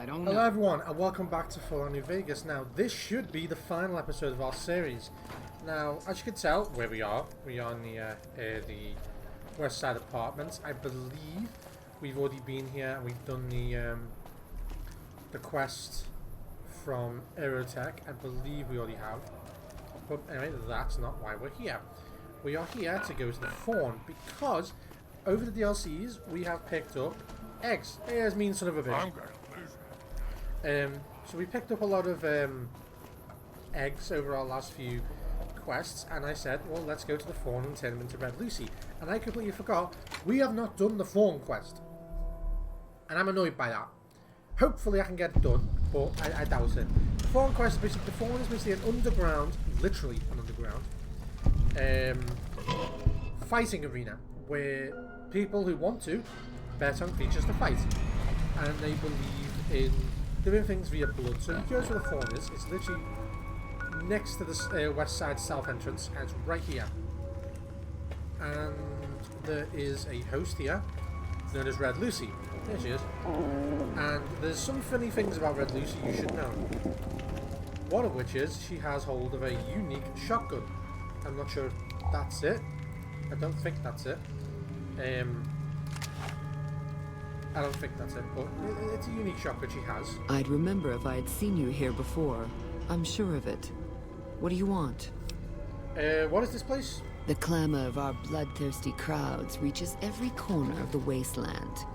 I don't know. Hello everyone and welcome back to Full On New Vegas. Now this should be the final episode of our series. Now as you can tell where we are in the West Side Apartments. I believe we've already been here and we've done the quest from Aerotech. I believe we already have. But anyway, that's not why we're here. We are here to go to the Fawn because over the DLCs we have picked up eggs. Eggs mean son of a bitch. I'm going to lose it. So we picked up a lot of eggs over our last few quests, and I said, well, let's go to the Fawn and turn them into Red Lucy. And I completely forgot, we have not done the Fawn quest. And I'm annoyed by that. Hopefully I can get it done, but I doubt it. The Fawn quest is basically, the Fawn is basically an underground, literally an underground, fighting arena, where people who want to bet on creatures to fight. And they believe in doing things via blood. So if you go to the Fawn is, it's literally next to the west side south entrance, and it's right here. And there is a host here known as Red Lucy. There she is. And there's some funny things about Red Lucy you should know. One of which is she has hold of a unique shotgun. I'm not sure if that's it. I don't think that's it. I don't think that's it, but it's a unique shotgun she has. I'd remember if I had seen you here before. I'm sure of it. What do you want? What is this place? The clamor of our bloodthirsty crowds reaches every corner of the wasteland.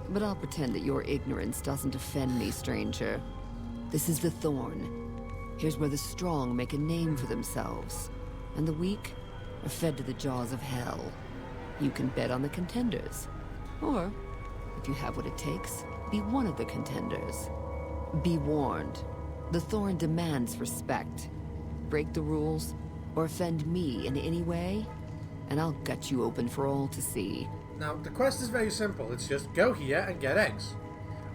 But I'll pretend that your ignorance doesn't offend me, stranger. This is the Thorn. Here's where the strong make a name for themselves, and the weak are fed to the jaws of hell. You can bet on the contenders. Or, if you have what it takes, be one of the contenders. Be warned. The Thorn demands respect. Break the rules, or offend me in any way, and I'll gut you open for all to see. Now, the quest is very simple. It's just go here and get eggs.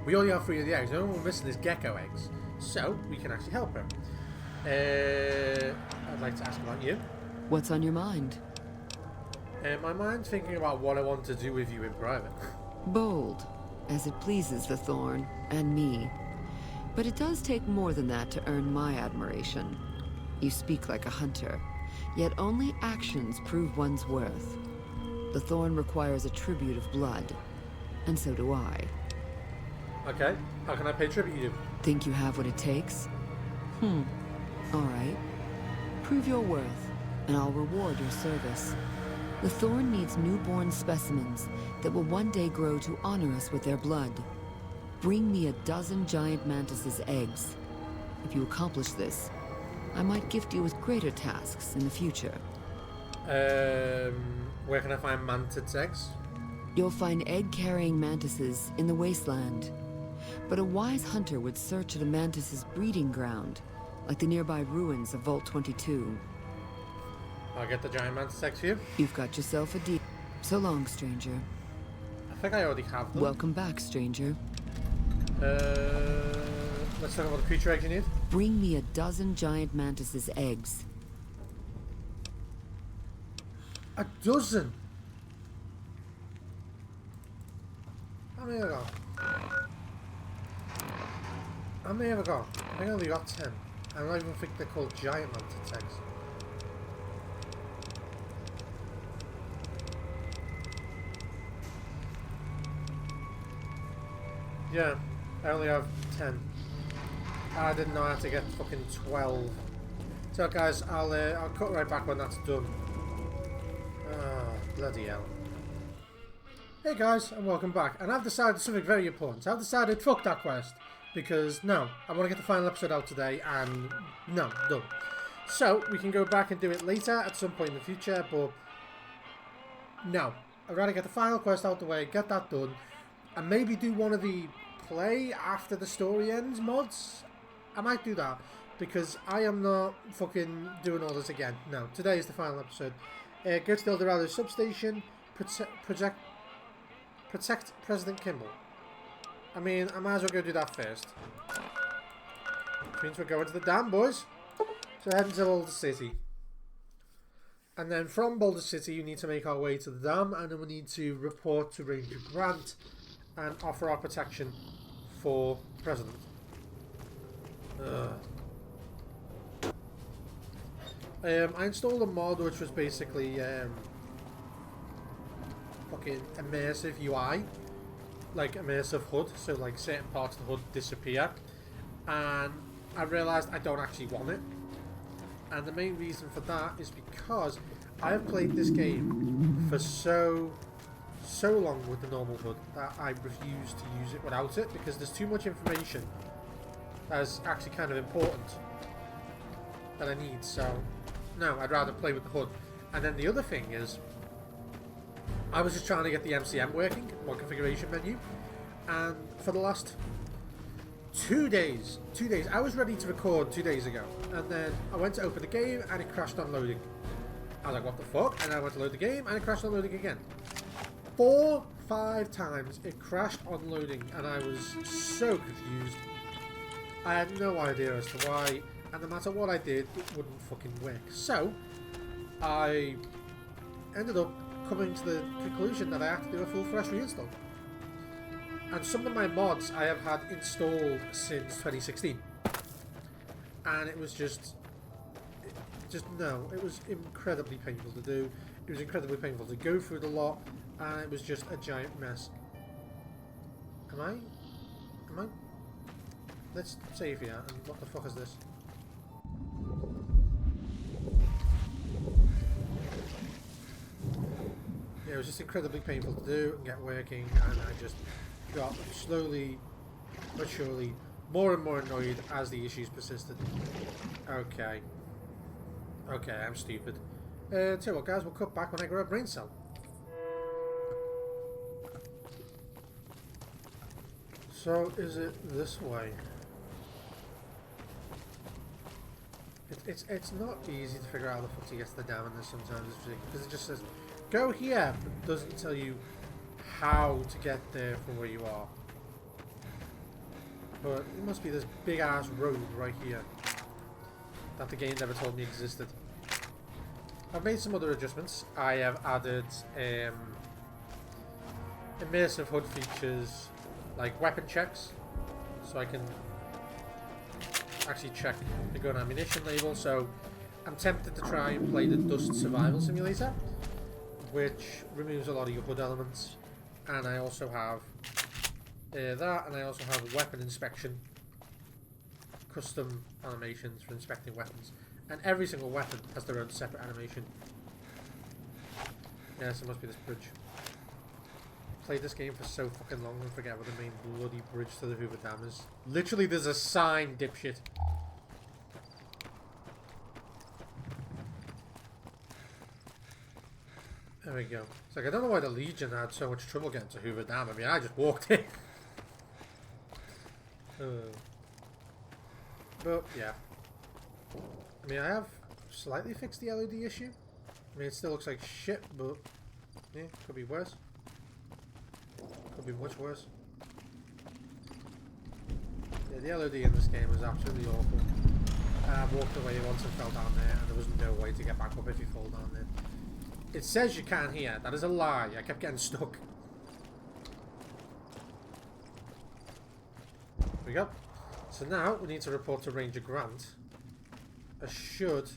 We only have 3 of the eggs. The only one we're missing is gecko eggs. So, we can actually help her. I'd like to ask about you. What's on your mind? My mind's thinking about what I want to do with you in private. Bold, as it pleases the Thorn, and me. But it does take more than that to earn my admiration. You speak like a hunter, yet only actions prove one's worth. The Thorn requires a tribute of blood, and so do I. Okay, how can I pay tribute to you? Think you have what it takes? Alright. Prove your worth, and I'll reward your service. The Thorn needs newborn specimens that will one day grow to honor us with their blood. Bring me 12 giant mantises' eggs. If you accomplish this, I might gift you with greater tasks in the future. Where can I find mantis eggs? You'll find egg-carrying mantises in the wasteland. But a wise hunter would search at a mantis's breeding ground, like the nearby ruins of Vault 22. I'll get the giant mantis eggs for you. You've got yourself a deal. So long, stranger. I think I already have them. Welcome back, stranger. Let's talk about the creature eggs you need. Bring me 12 giant mantises' eggs. 12? How many have I got? How many have I got? I think I only got 10. I don't even think they're called giant mantis eggs. Yeah, I only have 10. I didn't know I had to get fucking 12. So guys, I'll cut right back when that's done. Ah, bloody hell. Hey guys, and welcome back. And I've decided something very important. I've decided fuck that quest. Because, no, I want to get the final episode out today, and no, done. So, we can go back and do it later at some point in the future, but no. I'd rather get the final quest out the way, get that done, and maybe do one of the play after the story ends mods. I might do that, because I am not fucking doing all this again. No, today is the final episode. Go to the Eldorado substation, protect President Kimball. I mean, I might as well go do that first. Which means we're going to the dam, boys. So heading to Boulder City. And then from Boulder City, you need to make our way to the dam, and then we need to report to Ranger Grant and offer our protection for president. I installed a mod which was basically fucking immersive UI, like immersive HUD, so like certain parts of the HUD disappear, and I realised I don't actually want it. And the main reason for that is because I have played this game for so long with the normal HUD that I refuse to use it without it, because there's too much information that is actually kind of important that I need. So no, I'd rather play with the HUD. And then the other thing is, I was just trying to get the MCM working, my configuration menu, and for the last 2 days, I was ready to record 2 days ago, and then I went to open the game and it crashed on loading. I was like, what the fuck? And I went to load the game and it crashed on loading again. 4, 5 times it crashed on loading, and I was so confused. I had no idea as to why, and no matter what I did, it wouldn't fucking work. So I ended up coming to the conclusion that I had to do a full fresh reinstall. And some of my mods I have had installed since 2016, and it was just no, it was incredibly painful to do. It was incredibly painful to go through the lot, and it was just a giant mess. Am I? Let's save here. And what the fuck is this? Yeah, it was just incredibly painful to do and get working, and I just got slowly but surely more and more annoyed as the issues persisted. Okay, I'm stupid. Tell you what, guys, we'll cut back when I grow a brain cell. So is it this way? It's not easy to figure out how the fuck to get to the dam in this sometimes, because it just says go here, but doesn't tell you how to get there from where you are. But it must be this big ass road right here that the game never told me existed. I've made some other adjustments. I have added immersive HUD features like weapon checks, so I can actually check the gun ammunition label. So I'm tempted to try and play the Dust Survival Simulator, which removes a lot of your HUD elements. And I also have that, and I also have weapon inspection, custom animations for inspecting weapons, and every single weapon has their own separate animation. Yes, it must be this bridge. Played this game for so fucking long and forget what the main bloody bridge to the Hoover Dam is. Literally, there's a sign, dipshit. There we go. It's like, I don't know why the Legion had so much trouble getting to Hoover Dam. I mean, I just walked in. But, yeah. I mean, I have slightly fixed the LOD issue. I mean, it still looks like shit, but yeah, could be worse. Could be much worse. Yeah, the LOD in this game is absolutely awful. I walked away once and fell down there, and there was no way to get back up if you fall down there. It says you can here. That is a lie. I kept getting stuck. There we go. So now we need to report to Ranger Grant. I should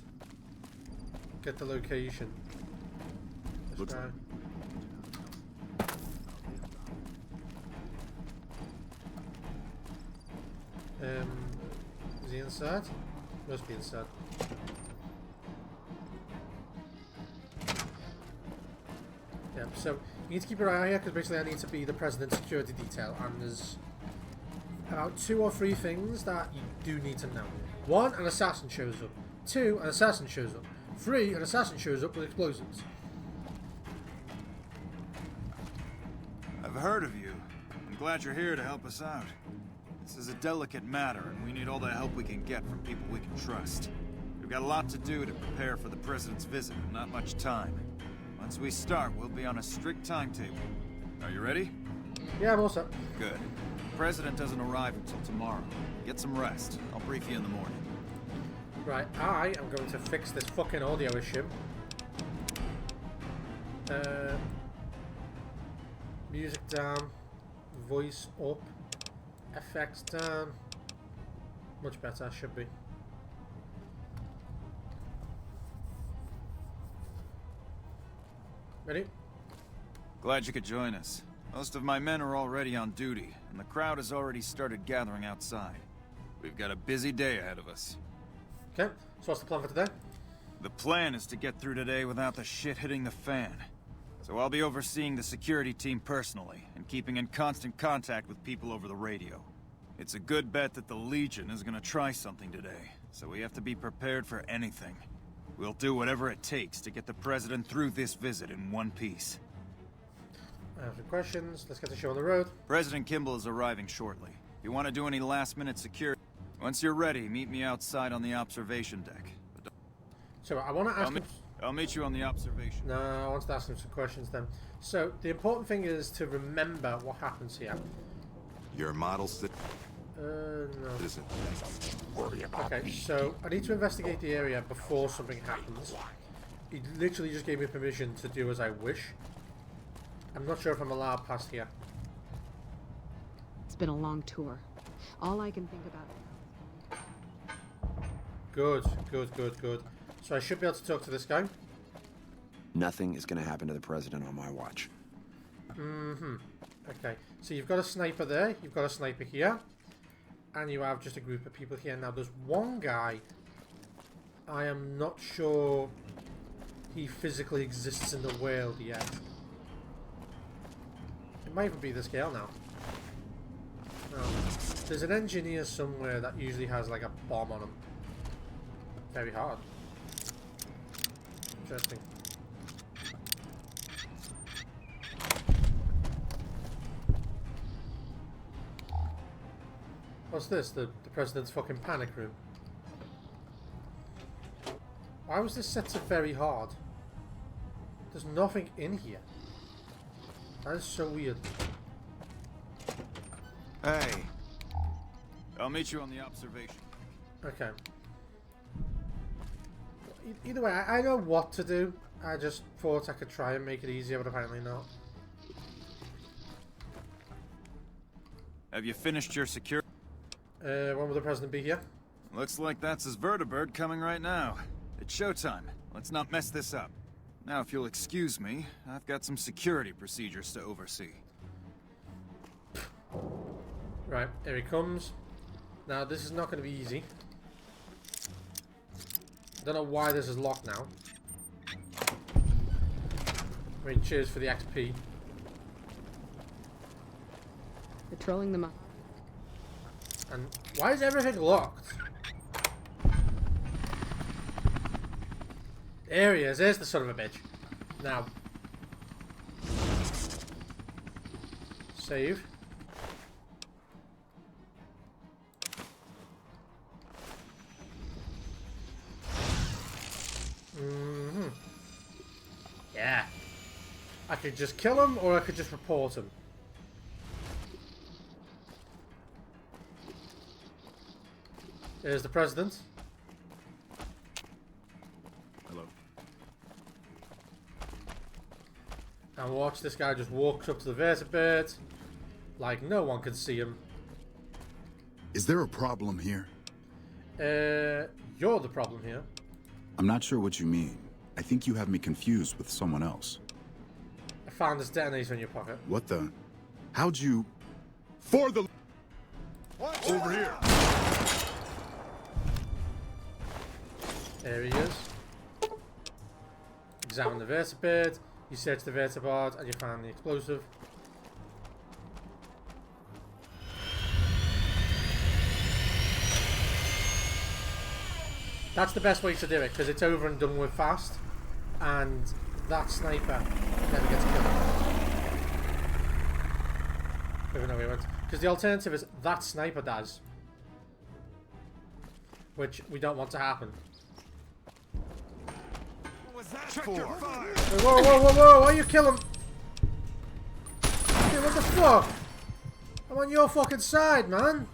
get the location. This guy. Is he inside? Must be inside. Yeah, so you need to keep your eye out here, because basically I need to be the President's security detail, and there's about 2 or 3 things that you do need to know. 1, an assassin shows up. 2, an assassin shows up. 3, an assassin shows up with explosives. I've heard of you. I'm glad you're here to help us out. This is a delicate matter, and we need all the help we can get from people we can trust. We've got a lot to do to prepare for the President's visit, and not much time. Once we start, we'll be on a strict timetable. Are you ready? Yeah, I'm all set. Good. The President doesn't arrive until tomorrow. Get some rest. I'll brief you in the morning. Right, I am going to fix this fucking audio issue. Music down, voice up, Effects down. Much better, should be. Ready? Glad you could join us. Most of my men are already on duty, and the crowd has already started gathering outside. We've got a busy day ahead of us. Okay, so what's the plan for today? The plan is to get through today without the shit hitting the fan. So I'll be overseeing the security team personally, and keeping in constant contact with people over the radio. It's a good bet that the Legion is gonna try something today, so we have to be prepared for anything. We'll do whatever it takes to get the President through this visit in one piece. I have some questions. Let's get the show on the road. President Kimball is arriving shortly. If you want to do any last-minute security, once you're ready, meet me outside on the observation deck. But So I want to ask him... I'll meet you on the observation. No, I want to ask him some questions then. So the important thing is to remember what happens here. Your model No. citizen. Okay, so I need to investigate the area before something happens. He literally just gave me permission to do as I wish. I'm not sure if I'm allowed past here. It's been a long tour. All I can think about. Good, good, good, good. So I should be able to talk to this guy. Nothing is going to happen to the president on my watch. Okay, so you've got a sniper there, you've got a sniper here, and you have just a group of people here. Now there's one guy, I am not sure he physically exists in the world yet. It might even be this girl now. No. There's an engineer somewhere that usually has like a bomb on him. Very hard. Interesting. What's this? The president's fucking panic room. Why was this set to very hard? There's nothing in here. That is so weird. Hey. I'll meet you on the observation. Okay. Either way, I know what to do. I just thought I could try and make it easier, but apparently not. Have you finished your security? When will the president be here? Looks like that's his vertibird coming right now. It's showtime. Let's not mess this up. Now, if you'll excuse me, I've got some security procedures to oversee. Right, here he comes. Now, this is not going to be easy. I don't know why this is locked now. I mean, cheers for the XP. Patrolling them up. And why is everything locked? There he is. There's the son of a bitch. Now. Save. Yeah. I could just kill him, or I could just report him. There's the president. Hello. And watch, this guy just walks up to the vertebrate like no one can see him. Is there a problem here? You're the problem here. I'm not sure what you mean. I think you have me confused with someone else. I found this detonator in your pocket. What the? How'd you... For the... What? Over here. There he is. Examine the vertebrate. You search the vertebrate and you find the explosive. That's the best way to do it, because it's over and done with fast. And that sniper never gets killed. Even though we went. Because the alternative is that sniper dies. Which we don't want to happen. What was that for? Fire. Whoa, whoa, whoa, whoa, why are you killing? Dude, what the fuck? I'm on your fucking side, man.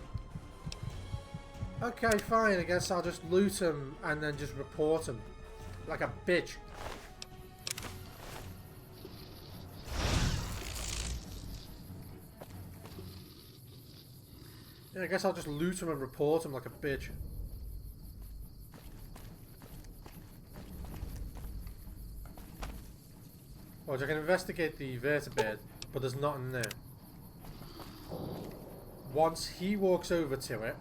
Okay, fine, I guess I'll just loot him and then just report him. Like a bitch. Yeah, I guess I'll just loot him and report him like a bitch. Or I can investigate the vertebrate, but there's nothing there. Once he walks over to it,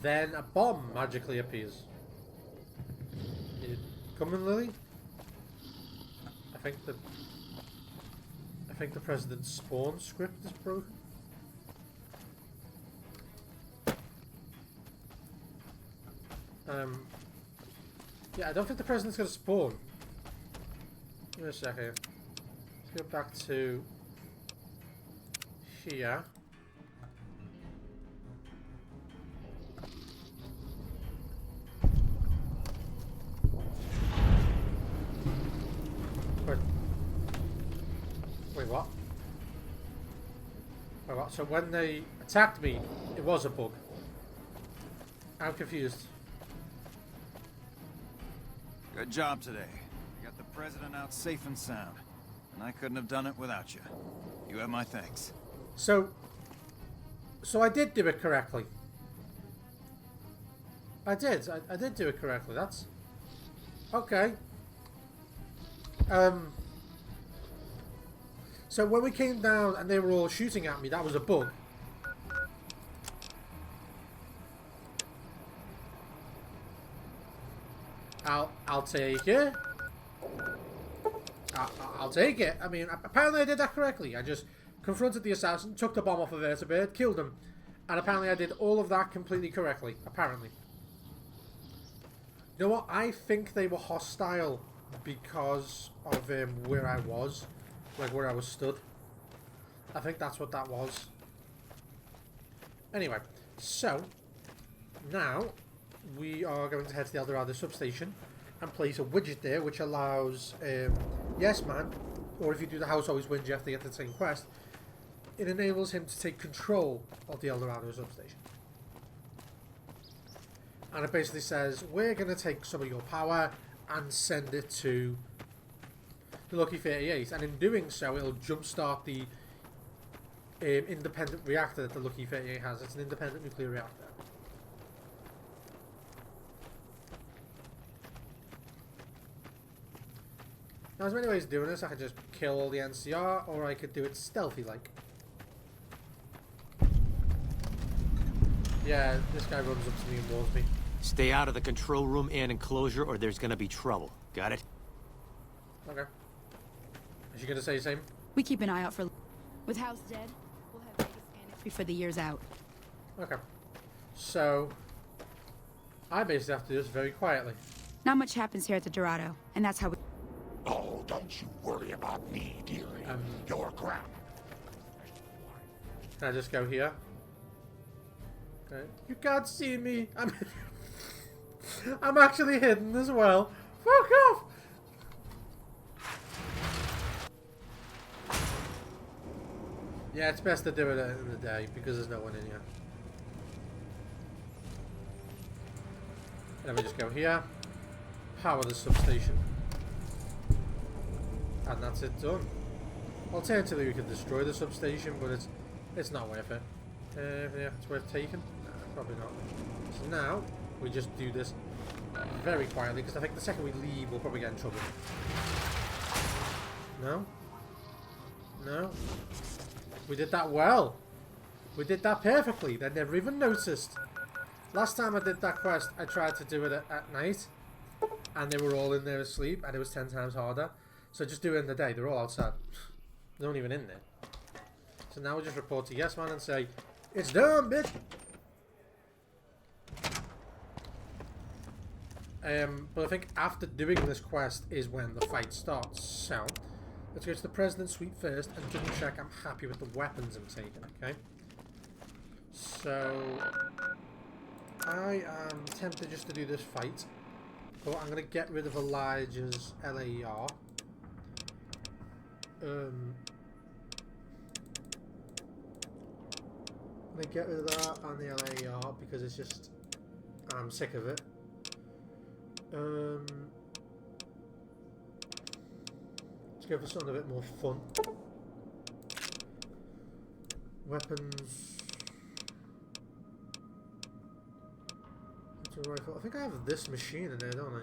then a bomb magically appears. You coming, Lily? I think the president's spawn script is broken. Yeah, I don't think the president's gonna spawn. Give me a second. Let's go back to here. Wait, what? Wait, what? So when they attacked me, it was a bug. I'm confused. Good job today. You got the president out safe and sound. And I couldn't have done it without you. You have my thanks. So I did do it correctly. I did do it correctly. That's okay. So when we came down and they were all shooting at me, that was a bug. I'll take it. I'll take it. I mean, apparently I did that correctly. I just confronted the assassin, took the bomb off of vertebrate, killed him, and apparently I did all of that completely correctly. Apparently. You know what? I think they were hostile because of where I was, like where I was stood. I think that's what that was. Anyway, so now we are going to head to the El Dorado substation and place a widget there which allows Yes Man, or if you do the house always wins you have to get the same quest, it enables him to take control of the El Dorado substation. And it basically says, we're going to take some of your power and send it to the Lucky 38, and in doing so it'll jumpstart the independent reactor that the Lucky 38 has. It's an independent nuclear reactor. Now there's many ways of doing this. I could just kill all the NCR, or I could do it stealthy like. Yeah, this guy runs up to me and warns me. Stay out of the control room and enclosure or there's gonna be trouble. Got it? Okay. Is she gonna say the same? We keep an eye out for... With House dead, we'll have Vegas annexed before the year's out. Okay. So, I basically have to do this very quietly. Not much happens here at the Dorado, and that's how we... Oh, don't you worry about me, dearie. You're grounded. Can I just go here? Okay. You can't see me. I'm actually hidden as well. Fuck off! Yeah, it's best to do it in the day because there's no one in here. Let me just go here. Power the substation. And that's it done. Alternatively, we could destroy the substation, but it's not worth it. Yeah, it's worth taking. No, probably not. So now we just do this very quietly because I think the second we leave, we'll probably get in trouble. No. No. We did that well. We did that perfectly. They never even noticed. Last time I did that quest, I tried to do it at night, and they were all in there asleep, and it was 10 times harder. So just do it in the day. They're all outside. They're not even in there. So now we just report to Yes Man and say, it's done, bitch! But I think after doing this quest is when the fight starts. So, let's go to the President's Suite first and double check I'm happy with the weapons I'm taking, okay? So, I am tempted just to do this fight. But I'm going to get rid of Elijah's LAER. I'm going to get rid of that and the LAER because it's just... I'm sick of it. Let's go for something a bit more fun. Weapons. Holster rifle. I think I have this machine in there, don't I?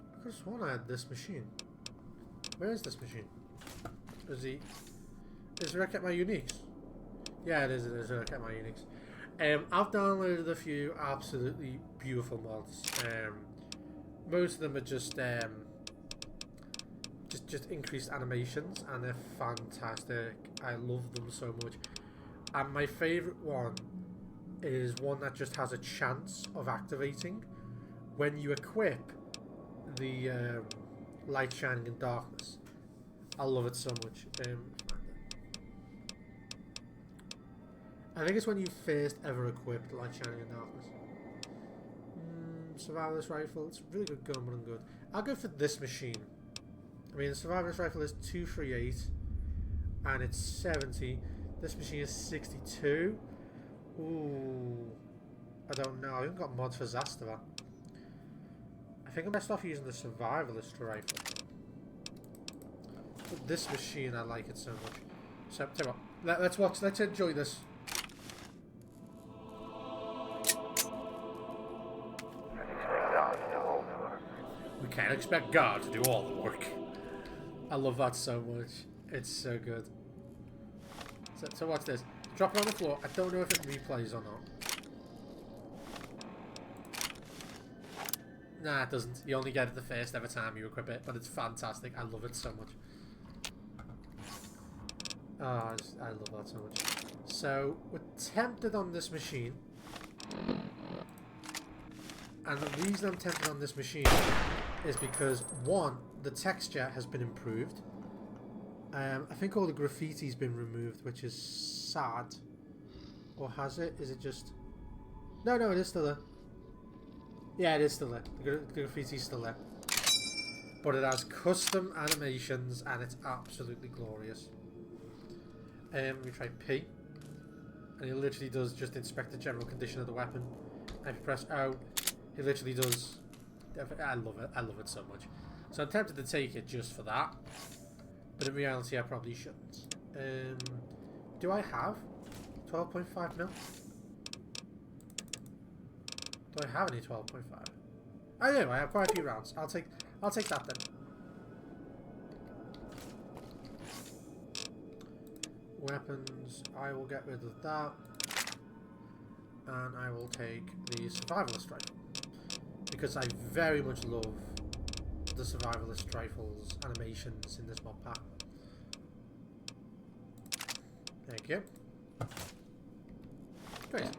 I could have sworn I had this machine. Where is this machine? Is it I kept my uniques? Yeah, it is. It is. I kept my uniques. I've downloaded a few absolutely beautiful mods. Most of them are just increased animations, and they're fantastic. I love them so much. And my favourite one is one that just has a chance of activating when you equip the light shining in darkness. I love it so much. I think it's when you first ever equipped light shining in darkness. Survivalist rifle. It's a really good gun, but I'm good. I'll go for this machine. I mean, the survivalist rifle is 238, and it's 70. This machine is 62. Ooh, I don't know. I haven't got mods for Zastava. I think I'm best off using the survivalist rifle. But this machine, I like it so much. So, tell you what, let's watch. Let's enjoy this. We can't expect God to do all the work. I love that so much. It's so good. So watch this. Drop it on the floor. I don't know if it replays or not. Nah, it doesn't. You only get it the first ever time you equip it, but it's fantastic. I love it so much. Oh, I love that so much. So, we're tempted on this machine. And the reason I'm tempted on this machine is because, one, the texture has been improved. I think all the graffiti's been removed, which is sad. Or has it? Is it just... No, it is still there. Yeah, it is still there. The graffiti's still there. But it has custom animations, and it's absolutely glorious. We try P. And it literally does just inspect the general condition of the weapon. And if you press O, it literally does... I love it. I love it so much. So I'm tempted to take it just for that. But in reality, I probably shouldn't. Do I have 12.5 mil? Do I have any 12.5? I do. I have quite a few rounds. I'll take that then. Weapons. I will get rid of that, and I will take the survivalist rifle because I very much love the survivalist rifle's animations in this mod pack. Thank you. Great.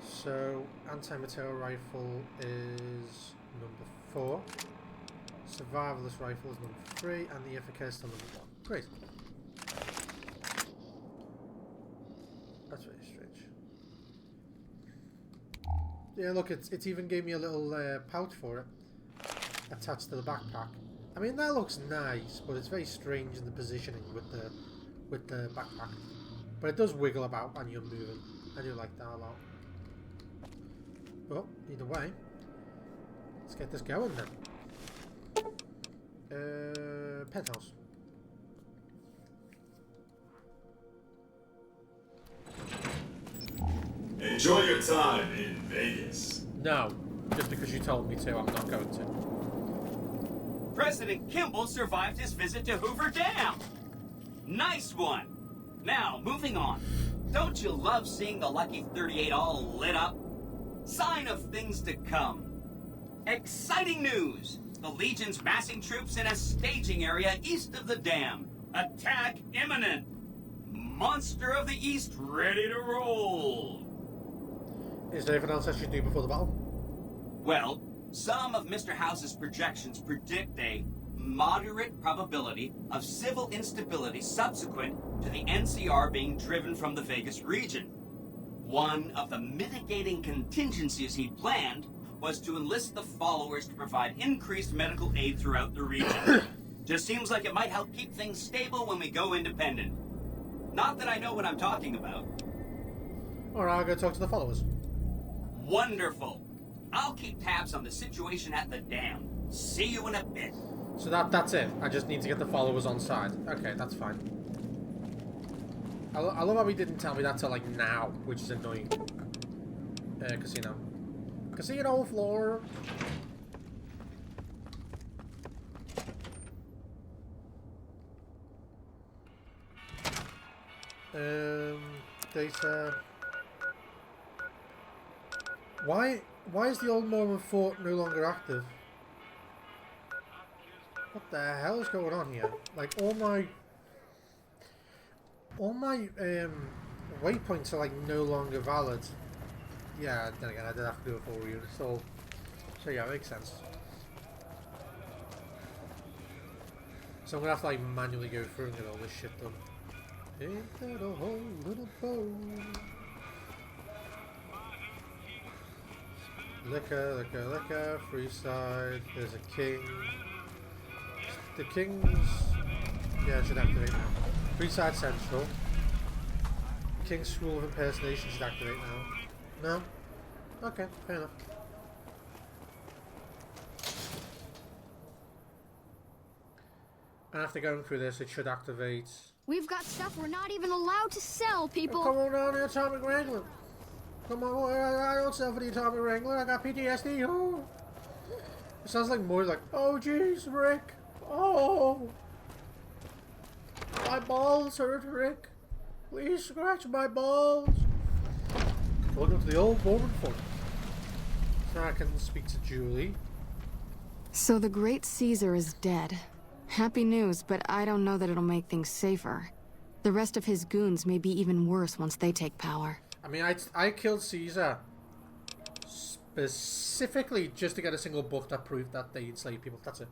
So, anti-material rifle is number 4. Survivalist rifle is number 3, and the Ithaca is still number 1. Great. That's very strange. Yeah, look, it's even gave me a little pouch for it attached to the backpack. I mean, that looks nice, but it's very strange in the positioning with the backpack. But it does wiggle about when you're moving. I do like that a lot. But either way, let's get this going then. Penthouse. Enjoy your time in Vegas. No, just because you told me to, I'm not going to. President Kimball survived his visit to Hoover Dam. Nice one. Now, moving on. Don't you love seeing the Lucky 38 all lit up? Sign of things to come. Exciting news! The Legion's massing troops in a staging area east of the dam. Attack imminent. Monster of the East ready to roll. Is there anything else I should do before the battle? Well, some of Mr. House's projections predict a moderate probability of civil instability subsequent to the NCR being driven from the Vegas region. One of the mitigating contingencies he planned was to enlist the followers to provide increased medical aid throughout the region. Just seems like it might help keep things stable when we go independent. Not that I know what I'm talking about. Alright, I'll go talk to the followers. Wonderful. I'll keep tabs on the situation at the dam. See you in a bit. So that's it. I just need to get the followers on side. Okay, that's fine. I love how he didn't tell me that till like now, which is annoying. Casino. Casino floor. Data. Why is the old Mormon fort no longer active? What the hell is going on here? Like all my waypoints are like no longer valid. Yeah, then again I did have to do a full reinstall. So yeah, it makes sense. So I'm gonna have to like manually go through and get all this shit done. Ain't that a whole little boat? Liquor, liquor, liquor, Freeside, there's a king. The king's... yeah, it should activate now. Freeside Central. King's School of Impersonation should activate now. No? Okay, fair enough. And after going through this, it should activate... We've got stuff we're not even allowed to sell, people! Oh, come on down the Atomic Wrangler! Come on, I don't sell for the Atomic Wrangler, I got PTSD, oh! It sounds like more like, oh jeez, Rick! Oh! My balls hurt, Rick! Please scratch my balls! Welcome to the old Mormon fort. So now I can speak to Julie. So the Great Caesar is dead. Happy news, but I don't know that it'll make things safer. The rest of his goons may be even worse once they take power. I mean, I killed Caesar specifically just to get a single book that proved that they enslaved people. That's it.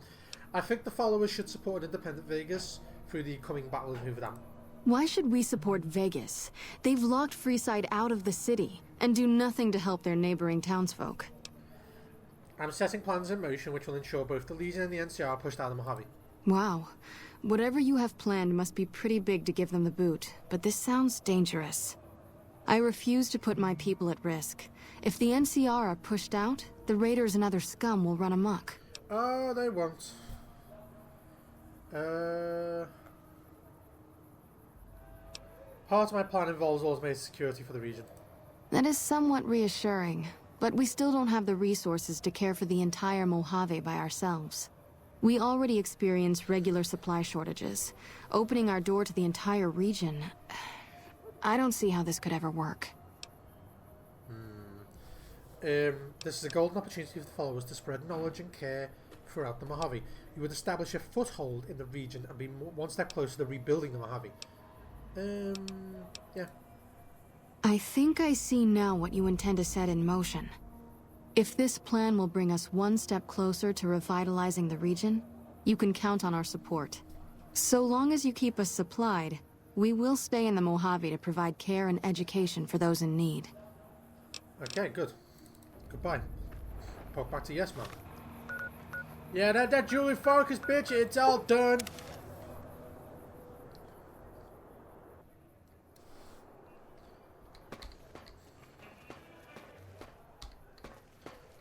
I think the followers should support an independent Vegas through the coming battle of Hoover Dam. Why should we support Vegas? They've locked Freeside out of the city and do nothing to help their neighboring townsfolk. I'm setting plans in motion which will ensure both the Legion and the NCR are pushed out of Mojave. Wow. Whatever you have planned must be pretty big to give them the boot, but this sounds dangerous. I refuse to put my people at risk. If the NCR are pushed out, the raiders and other scum will run amok. Oh, they won't. Part of my plan involves automated security for the region. That is somewhat reassuring, but we still don't have the resources to care for the entire Mojave by ourselves. We already experience regular supply shortages. Opening our door to the entire region... I don't see how this could ever work. This is a golden opportunity for the followers to spread knowledge and care throughout the Mojave. You would establish a foothold in the region and be one step closer to rebuilding the Mojave. Yeah. I think I see now what you intend to set in motion. If this plan will bring us one step closer to revitalizing the region, you can count on our support. So long as you keep us supplied, we will stay in the Mojave to provide care and education for those in need. Okay, good. Goodbye. Poke back to yes, man. Yeah, that Julie Focus bitch, it's all done.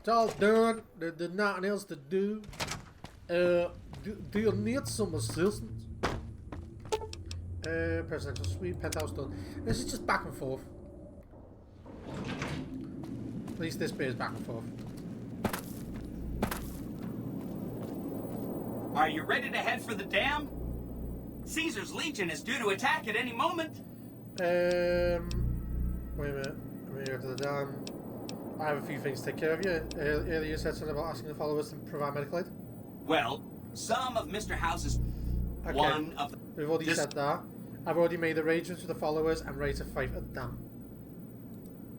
It's all done. There's nothing else to do. Do you need some assistance? Presidential suite, penthouse done. This is just back and forth. At least this bit is back and forth. Are you ready to head for the dam? Caesar's Legion is due to attack at any moment. Wait a minute. I'm gonna go to the dam. I have a few things to take care of you. Earlier you said something about asking the followers to provide medical aid? Well, some of Mr. House's... Okay. One of the... We've already said that. I've already made arrangements with the followers and ready to fight at the dam.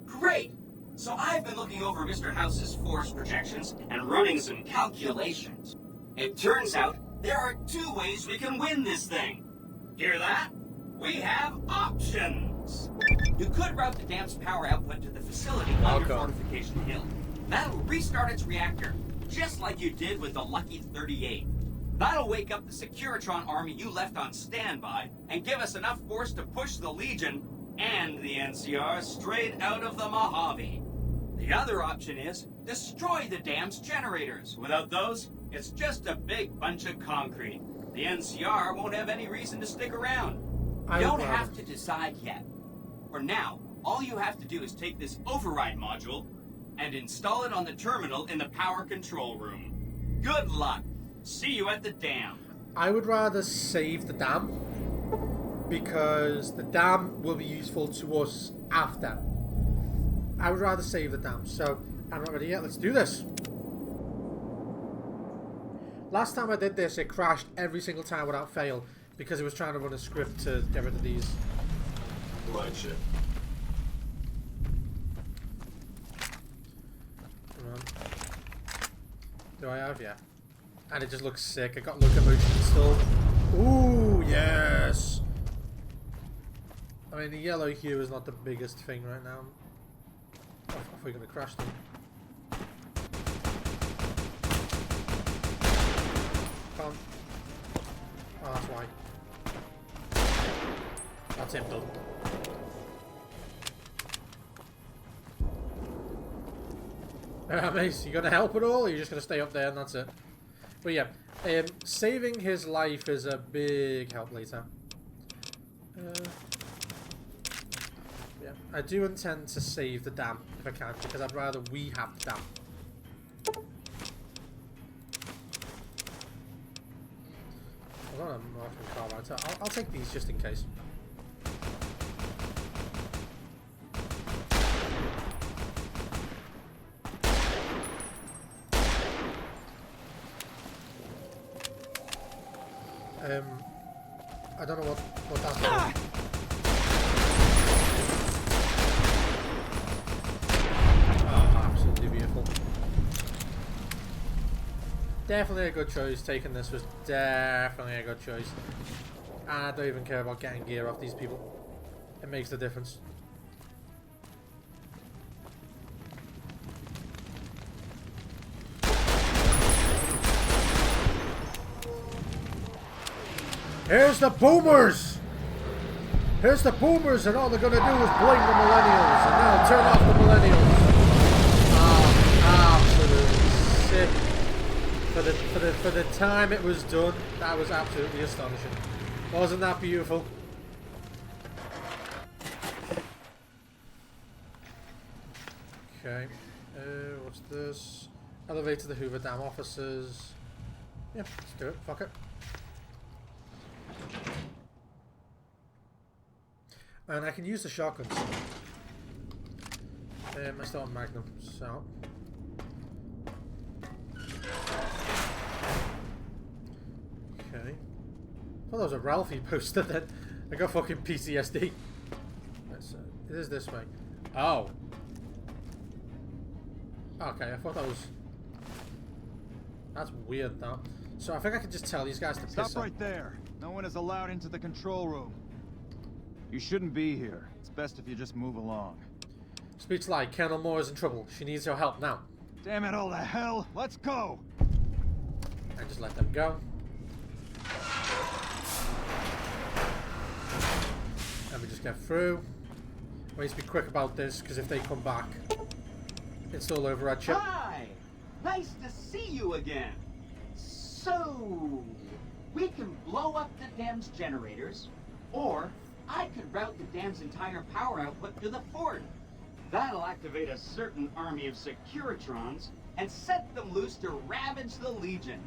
Great! So I've been looking over Mr. House's force projections and running some calculations. It turns out there are two ways we can win this thing. Hear that? We have options. You could route the dam's power output to the facility under Fortification Hill. That'll restart its reactor, just like you did with the Lucky 38. That'll wake up the Securitron army you left on standby and give us enough force to push the Legion and the NCR straight out of the Mojave. The other option is destroy the dam's generators. Without those, it's just a big bunch of concrete. The NCR won't have any reason to stick around. You don't have to decide yet. For now, all you have to do is take this override module and install it on the terminal in the power control room. Good luck. See you at the dam. I would rather save the dam, because the dam will be useful to us after. I would rather save the dam, so I'm not ready yet. Let's do this. Last time I did this, it crashed every single time without fail, because it was trying to run a script to get rid of these. Light ship. Come on. Do I have? Yeah. And it just looks sick. I got locomotion installed. Ooh, yes! I mean, the yellow hue is not the biggest thing right now. Oh, I thought we were going to crash them. Come on. Oh, that's why. That's him done. Mace, you gonna help at all, or are you just gonna stay up there and that's it? But yeah, saving his life is a big help later. Yeah, I do intend to save the dam if I can, because I'd rather we have the dam. I don't have a marking carbine, so I'll take these just in case. I don't know what that's about. Oh, absolutely beautiful. Definitely a good choice. Taking this was definitely a good choice. And I don't even care about getting gear off these people. It makes the difference. Here's the boomers! Here's the boomers, and all they're gonna do is bling the millennials, and now turn off the millennials. Absolutely sick. For the time it was done, that was absolutely astonishing. Wasn't that beautiful? Okay. What's this? Elevator the Hoover Dam offices. Yeah, let's do it. Fuck it. And I can use the shotguns. I still have Magnum, so. Okay. Well, that was a Ralphie poster then. I got fucking PTSD. It is this way. Oh. Okay, I thought that was. That's weird, though. So I think I can just tell these guys to piss off. Stop right there. No one is allowed into the control room. You shouldn't be here. It's best if you just move along. Speaks like Colonel Moore is in trouble. She needs your help now. Damn it all to hell. Let's go. I just let them go. And we just get through. We need to be quick about this, because if they come back, it's all over our chip. Hi! Nice to see you again. So, we can blow up the dam's generators, or I could route the dam's entire power output to the fort. That'll activate a certain army of Securitrons and set them loose to ravage the Legion.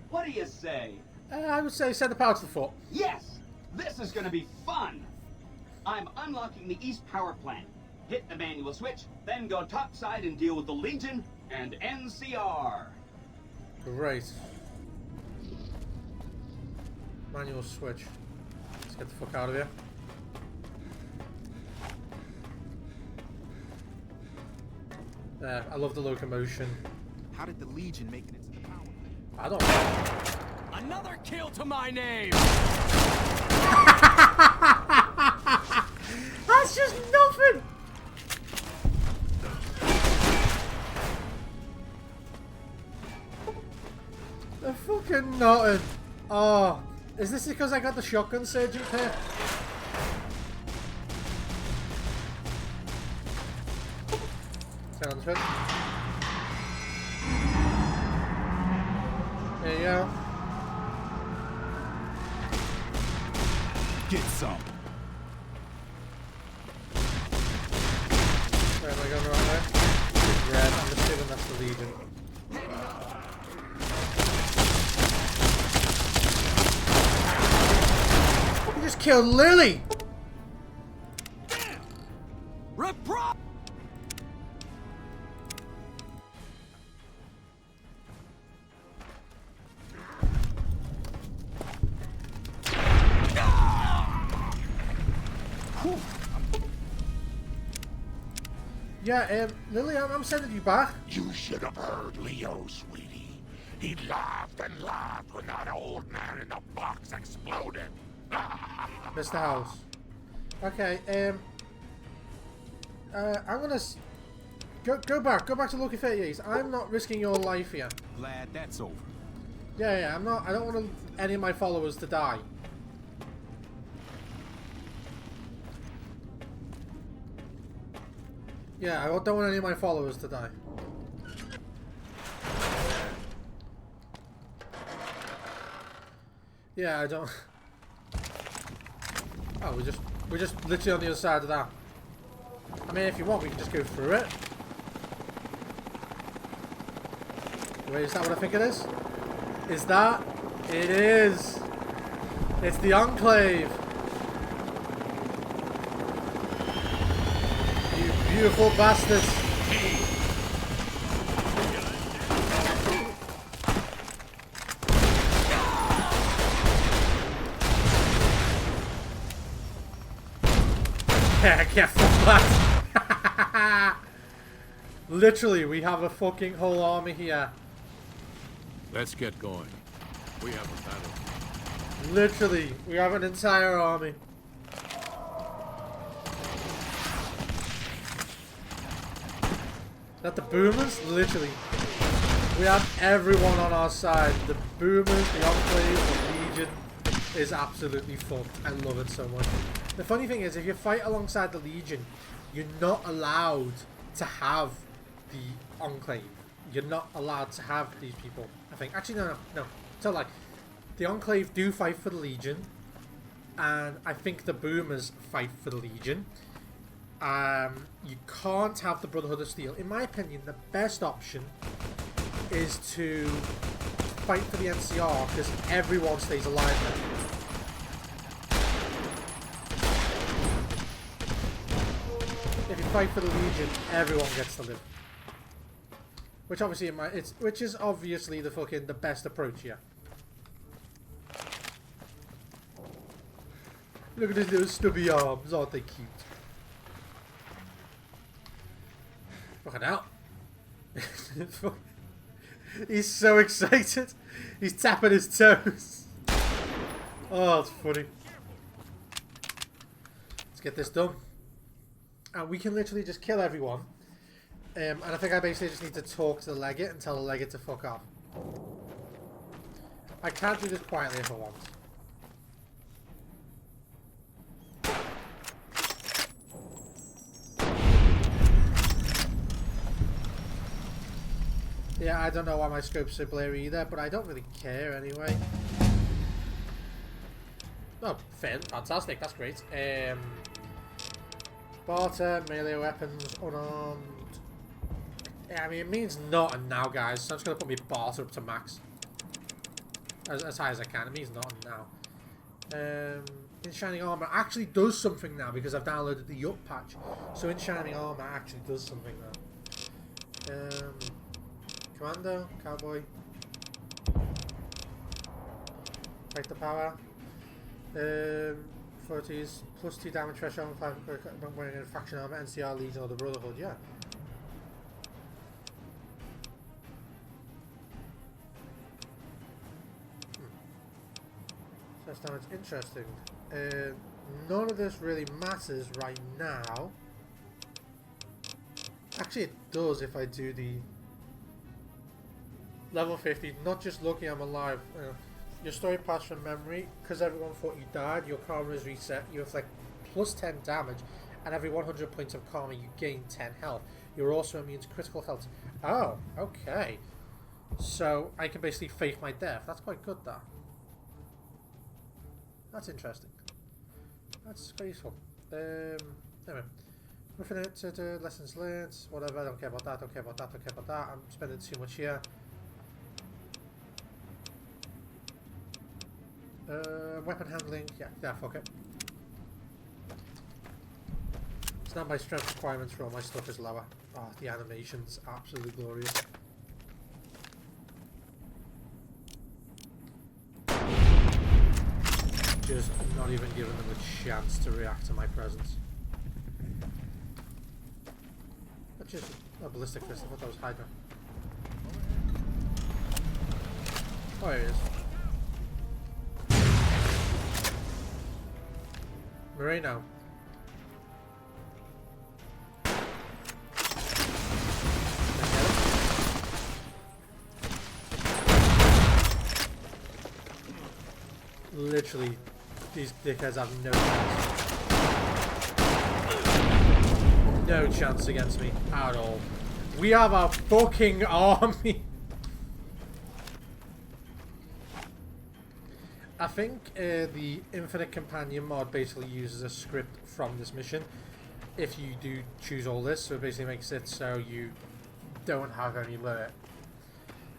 What do you say? I would say send the power to the fort. Yes! This is gonna be fun! I'm unlocking the East Power Plant. Hit the manual switch, then go topside and deal with the Legion and NCR. Great. Manual switch. Let's get the fuck out of here. There, I love the locomotion. How did the Legion make it into the power? I don't know. Another kill to my name! That's just nothing! They're fucking nothing. Oh, is this because I got the shotgun surgeon here? Sounds good. There you go. Get some. I going the right way? It's red. I'm assuming that's the Legion. You just killed Lily! Yeah, Lily, I'm sending you back. You should have heard Leo, sweetie. He laughed and laughed when that old man in the box exploded. Mr. House. Okay, I'm gonna go back to Lucky 38. I'm not risking your life here. Glad that's over. Yeah, I'm not. I don't want any of my followers to die. Yeah, I don't want any of my followers to die. Yeah, I don't. Oh, we're just literally on the other side of that. I mean, if you want, we can just go through it. Wait, is that what I think it is? Is that? It is. It's the Enclave. You beautiful bastards. Yeah, get that. Literally, we have a fucking whole army here. Let's get going. We have a battle. Literally, we have an entire army. Is that the boomers? Literally. We have everyone on our side. The boomers, the Enclave, the Legion is absolutely fucked. I love it so much. The funny thing is, if you fight alongside the Legion, you're not allowed to have the Enclave. You're not allowed to have these people, I think. Actually, no. So, like, the Enclave do fight for the Legion, and I think the boomers fight for the Legion. You can't have the Brotherhood of Steel. In my opinion, the best option is to fight for the NCR, because everyone stays alive then. If you fight for the Legion, everyone gets to live. Which obviously which is obviously the best approach here. Look at his little stubby arms, aren't they cute? Fucking hell. He's so excited. He's tapping his toes. Oh, it's funny. Let's get this done. And we can literally just kill everyone. And I think I basically just need to talk to the Legate and tell the Legate to fuck off. I can't do this quietly if I want. Yeah, I don't know why my scope's so blurry either, but I don't really care anyway. Oh, fantastic, that's great. Barter, melee weapons, unarmed. Yeah, I mean, it means nothing now, guys, so I'm just going to put my barter up to max. As high as I can. It means nothing now. Enchanting Armor actually does something now because I've downloaded the Yup patch. So Enchanting Armor actually does something now. Commando, Cowboy. Fight the power. 40s, plus 2 damage threshold, 5 wearing a faction armor, NCR, Legion, or the Brotherhood, yeah. That's damage, interesting. None of this really matters right now. Actually, it does if I do the level 50, not just lucky I'm alive. Your story passed from memory. Because everyone thought you died, your karma is reset. You inflict plus 10 damage, and every 100 points of karma you gain 10 health. You're also immune to critical health. Oh, okay. So I can basically fake my death. That's quite good, that. That's interesting. That's quite useful. Anyway. Infinite, lessons learned, whatever, I don't care about that, don't care about that, don't care about that. I'm spending too much here. Weapon handling, yeah, fuck it. It's not my strength requirements for all my stuff is lower. Oh, the animation's absolutely glorious. Just not even giving them a chance to react to my presence. That's just a ballistic fist, I thought that was Hydra. Oh, here it is. Moreno. Literally, these dickheads have no chance. No chance against me at all. We have a fucking army. I think the Infinite Companion mod basically uses a script from this mission. If you do choose all this, so it basically makes it so you don't have any limit.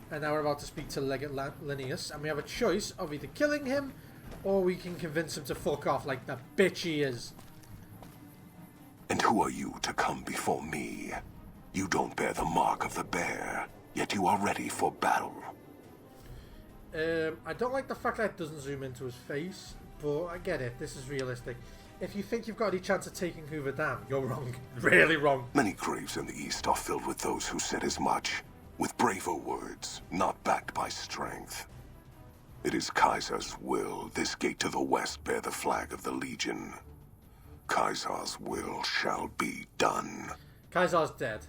And now we're about to speak to Legate Linnaeus, and we have a choice of either killing him, or we can convince him to fuck off like the bitch he is. And who are you to come before me? You don't bear the mark of the bear, yet you are ready for battle. I don't like the fact that it doesn't zoom into his face, but I get it, this is realistic. If you think you've got any chance of taking Hoover Dam, you're wrong. Really wrong. Many graves in the East are filled with those who said as much, with braver words, not backed by strength. It is Kaiser's will this gate to the west bear the flag of the Legion. Kaiser's will shall be done. Kaiser's dead.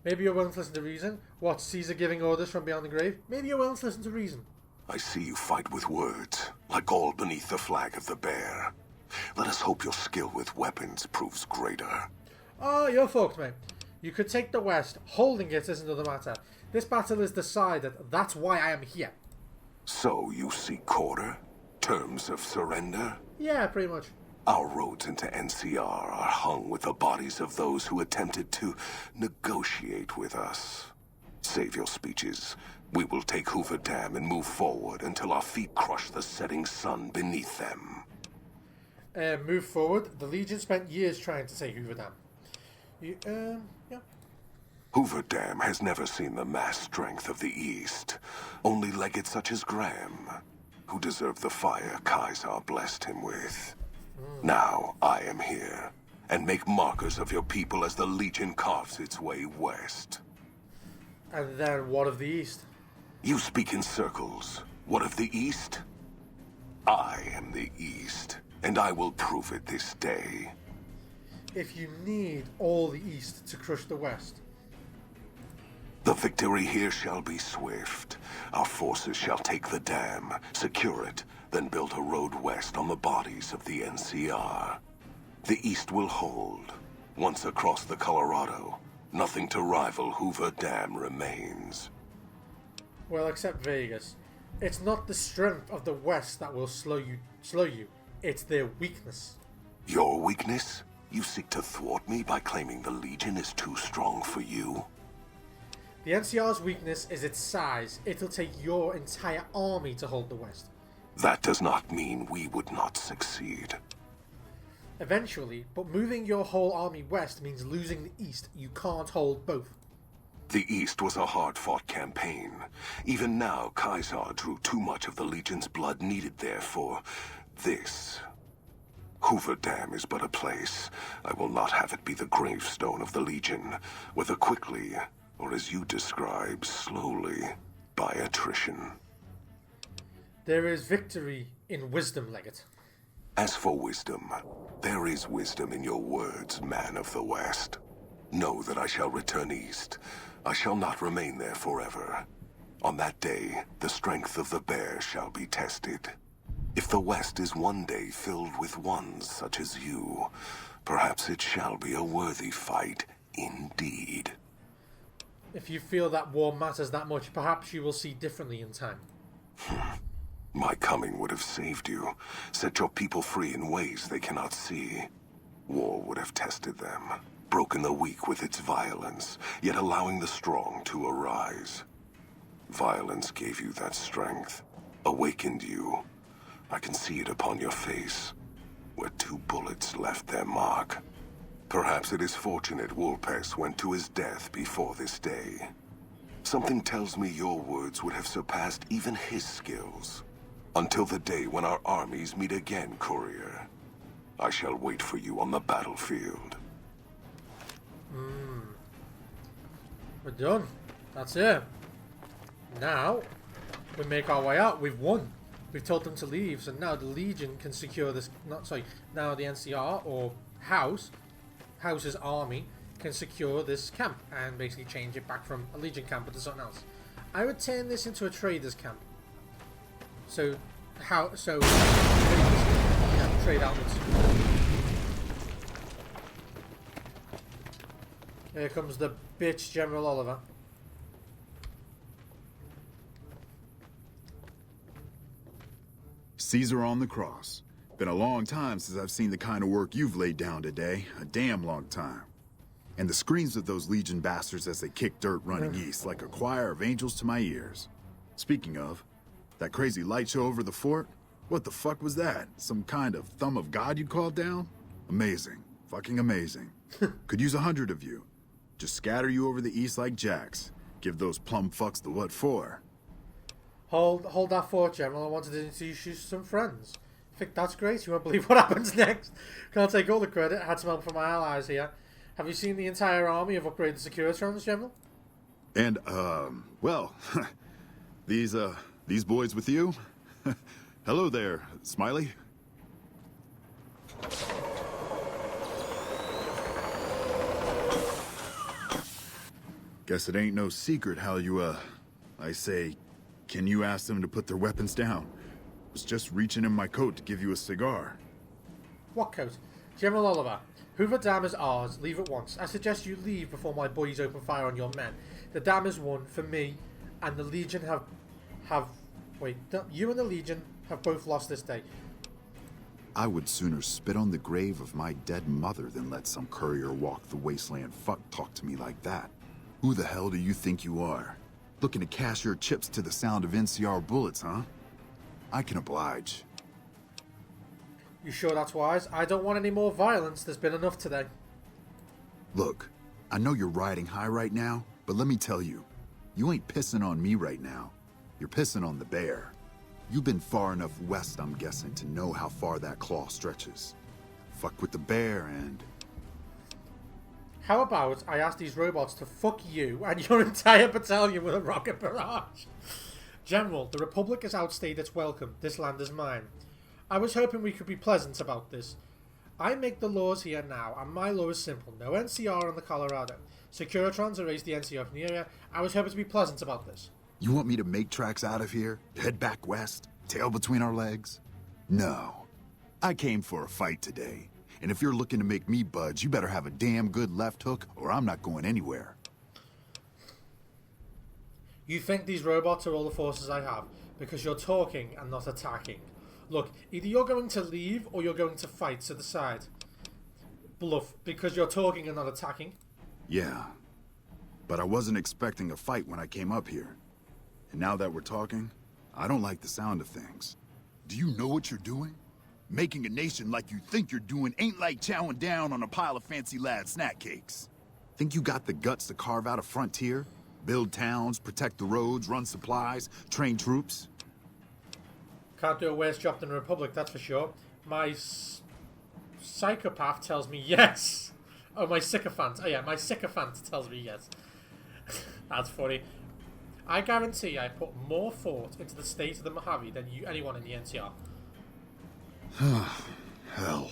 Maybe you're willing to listen to reason? What, Caesar giving orders from beyond the grave? Maybe you're willing to listen to reason. I see you fight with words, like all beneath the flag of the bear. Let us hope your skill with weapons proves greater. Oh, you're fucked, mate. You could take the west. Holding it is another matter. This battle is decided. That's why I am here. So you seek quarter? Terms of surrender? Yeah, pretty much. Our roads into NCR are hung with the bodies of those who attempted to negotiate with us. Save your speeches. We will take Hoover Dam and move forward until our feet crush the setting sun beneath them. Move forward. The Legion spent years trying to take Hoover Dam. Yeah. Hoover Dam has never seen the mass strength of the East. Only legates such as Graham, who deserve the fire Kaiser blessed him with. Now I am here, and make markers of your people as the Legion carves its way west. And then what of the East? You speak in circles. What of the East? I am the East, and I will prove it this day. If you need all the East to crush the West. The victory here shall be swift. Our forces shall take the dam, secure it, then build a road west on the bodies of the NCR. The East will hold. Once across the Colorado, nothing to rival Hoover Dam remains. Well, except Vegas. It's not the strength of the West that will slow you. It's their weakness. Your weakness? You seek to thwart me by claiming the Legion is too strong for you? The NCR's weakness is its size. It'll take your entire army to hold the West. That does not mean we would not succeed. Eventually, but moving your whole army west means losing the East. You can't hold both. The East was a hard-fought campaign. Even now, Kaiser drew too much of the Legion's blood needed there for this. Hoover Dam is but a place. I will not have it be the gravestone of the Legion, whether quickly, or as you describe, slowly, by attrition. There is victory in wisdom, Legate. As for wisdom, there is wisdom in your words, man of the West. Know that I shall return east. I shall not remain there forever. On that day, the strength of the bear shall be tested. If the West is one day filled with ones such as you, perhaps it shall be a worthy fight indeed. If you feel that war matters that much, perhaps you will see differently in time. My coming would have saved you, set your people free in ways they cannot see. War would have tested them. broken the weak with its violence, yet allowing the strong to arise. Violence gave you that strength, awakened you. I can see it upon your face, where 2 bullets left their mark. Perhaps it is fortunate Wolpes went to his death before this day. Something tells me your words would have surpassed even his skills. Until the day when our armies meet again, courier. I shall wait for you on the battlefield. We're done. That's it. Now, we make our way out. We've won. We've told them to leave, so now the Legion can secure this... now the NCR, or House's army, can secure this camp and basically change it back from a Legion camp to something else. I would turn this into a trader's camp. So, trade outwards. Here comes the bitch General Oliver. Caesar on the cross. Been a long time since I've seen the kind of work you've laid down today. A damn long time. And the screams of those Legion bastards as they kick dirt running east like a choir of angels to my ears. Speaking of, that crazy light show over the fort? What the fuck was that? Some kind of thumb of God you'd called down? Amazing. Fucking amazing. Could use 100 of you. Just scatter you over the east like jacks. Give those plum fucks the what for. Hold that fort, General. I wanted to introduce you to some friends. I think that's great. You won't believe what happens next. Can't take all the credit. I had some help from my allies here. Have you seen the entire army of upgraded Securitrons, General? And, well, these boys with you? Hello there, Smiley. Guess it ain't no secret how you, I say, can you ask them to put their weapons down? Was just reaching in my coat to give you a cigar. What coat? General Oliver, Hoover Dam is ours. Leave at once. I suggest you leave before my boys open fire on your men. The dam is won for me, and the Legion you and the Legion have both lost this day. I would sooner spit on the grave of my dead mother than let some courier walk the wasteland fuck talk to me like that. Who the hell do you think you are? Looking to cash your chips to the sound of NCR bullets, huh? I can oblige. You sure that's wise? I don't want any more violence. There's been enough today. Look, I know you're riding high right now, but let me tell you, you ain't pissing on me right now. You're pissing on the bear. You've been far enough west, I'm guessing, to know how far that claw stretches. Fuck with the bear and... How about I ask these robots to fuck you and your entire battalion with a rocket barrage? General, the Republic has outstayed its welcome. This land is mine. I was hoping we could be pleasant about this. I make the laws here now, and my law is simple. No NCR on the Colorado. Securitrons erase the NCR from the area. I was hoping to be pleasant about this. You want me to make tracks out of here? Head back west? Tail between our legs? No. I came for a fight today. And if you're looking to make me budge, you better have a damn good left hook, or I'm not going anywhere. You think these robots are all the forces I have, because you're talking and not attacking. Look, either you're going to leave, or you're going to fight, so decide. Bluff, because you're talking and not attacking. Yeah. But I wasn't expecting a fight when I came up here. And now that we're talking, I don't like the sound of things. Do you know what you're doing? Making a nation like you think you're doing ain't like chowing down on a pile of fancy lad snack cakes. Think you got the guts to carve out a frontier? Build towns, protect the roads, run supplies, train troops? Can't do a worse job than the Republic, that's for sure. My psychopath tells me yes. Oh, my sycophant. Oh yeah, my sycophant tells me yes. That's funny. I guarantee I put more thought into the state of the Mojave than anyone in the NCR. Hell.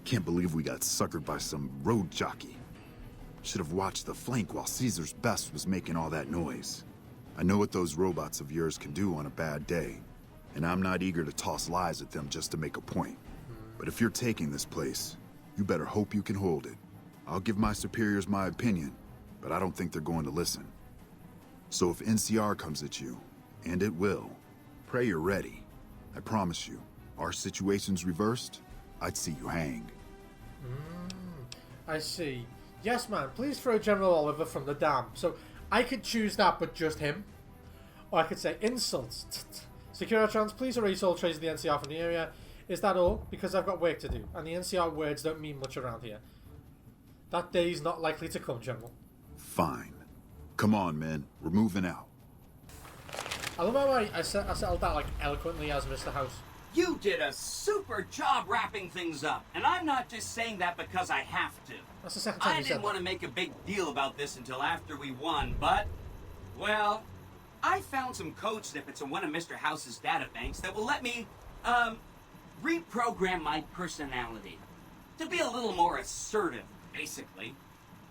Can't believe we got suckered by some road jockey. Should have watched the flank while Caesar's best was making all that noise. I know what those robots of yours can do on a bad day, and I'm not eager to toss lies at them just to make a point. But if you're taking this place, you better hope you can hold it. I'll give my superiors my opinion, but I don't think they're going to listen. So if NCR comes at you, and it will, pray you're ready. I promise you, our situation's reversed, I'd see you hang. I see. Yes, man, please throw General Oliver from the dam. So I could choose that, but just him. Or I could say insults. Securitrons, please erase all traces of the NCR from the area. Is that all? Because I've got work to do, and the NCR words don't mean much around here. That day's not likely to come, General. Fine. Come on, men. We're moving out. I love how I settled that like eloquently as Mr. House. You did a super job wrapping things up, and I'm not just saying that because I have to. That's the second time I you said didn't want to make a big deal about this until after we won, but, well, I found some code snippets in one of Mr. House's databanks that will let me, reprogram my personality to be a little more assertive, basically.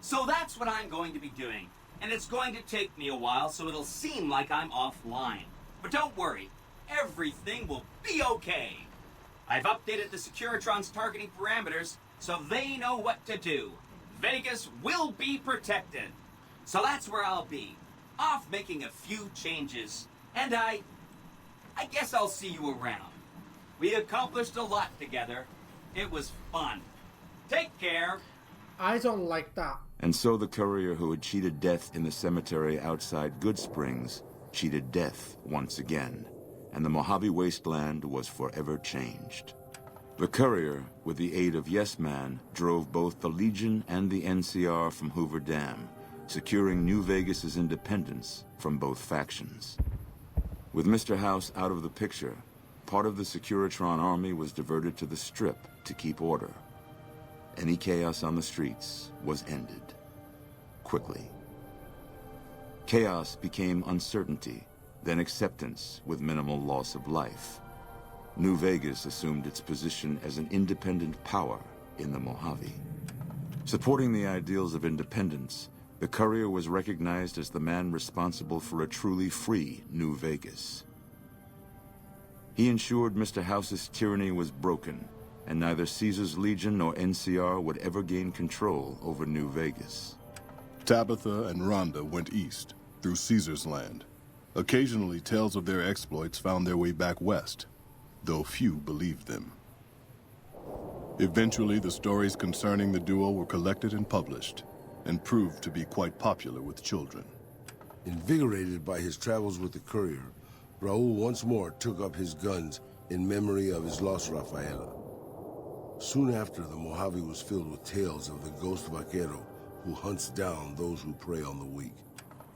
So that's what I'm going to be doing, and it's going to take me a while, so it'll seem like I'm offline. But don't worry, everything will be okay. I've updated the Securitron's targeting parameters, so they know what to do. Vegas will be protected. So that's where I'll be, off making a few changes. And I guess I'll see you around. We accomplished a lot together. It was fun. Take care. I don't like that. And so the courier who had cheated death in the cemetery outside Good Springs cheated death once again, and the Mojave Wasteland was forever changed. The courier, with the aid of Yes Man, drove both the Legion and the NCR from Hoover Dam, securing New Vegas's independence from both factions. With Mr. House out of the picture, part of the Securitron army was diverted to the Strip to keep order. Any chaos on the streets was ended. Quickly. Chaos became uncertainty, then acceptance with minimal loss of life. New Vegas assumed its position as an independent power in the Mojave. Supporting the ideals of independence, the courier was recognized as the man responsible for a truly free New Vegas. He ensured Mr. House's tyranny was broken, and neither Caesar's Legion nor NCR would ever gain control over New Vegas. Tabitha and Rhonda went east, through Caesar's land. Occasionally, tales of their exploits found their way back west, though few believed them. Eventually, the stories concerning the duo were collected and published, and proved to be quite popular with children. Invigorated by his travels with the courier, Raul once more took up his guns in memory of his lost Rafaela. Soon after, the Mojave was filled with tales of the ghost vaquero who hunts down those who prey on the weak.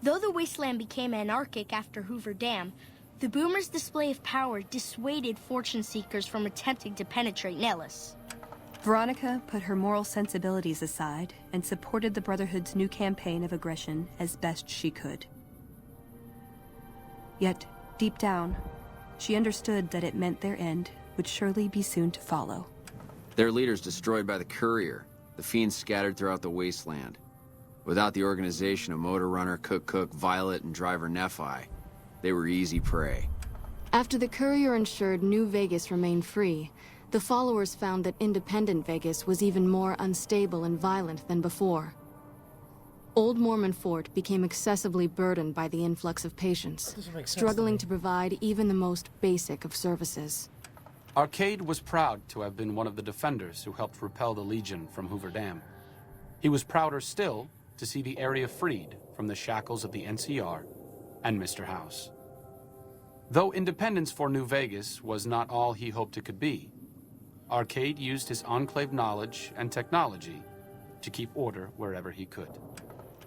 Though the wasteland became anarchic after Hoover Dam, the Boomers' display of power dissuaded fortune seekers from attempting to penetrate Nellis. Veronica put her moral sensibilities aside and supported the Brotherhood's new campaign of aggression as best she could. Yet, deep down, she understood that it meant their end would surely be soon to follow. Their leaders destroyed by the courier, the fiends scattered throughout the wasteland. Without the organization of Motor Runner, Cook, Violet, and Driver Nephi, they were easy prey. After the courier ensured New Vegas remained free, the followers found that independent Vegas was even more unstable and violent than before. Old Mormon Fort became excessively burdened by the influx of patients, struggling to provide even the most basic of services. Arcade was proud to have been one of the defenders who helped repel the Legion from Hoover Dam. He was prouder still to see the area freed from the shackles of the NCR and Mr. House. Though independence for New Vegas was not all he hoped it could be, Arcade used his Enclave knowledge and technology to keep order wherever he could.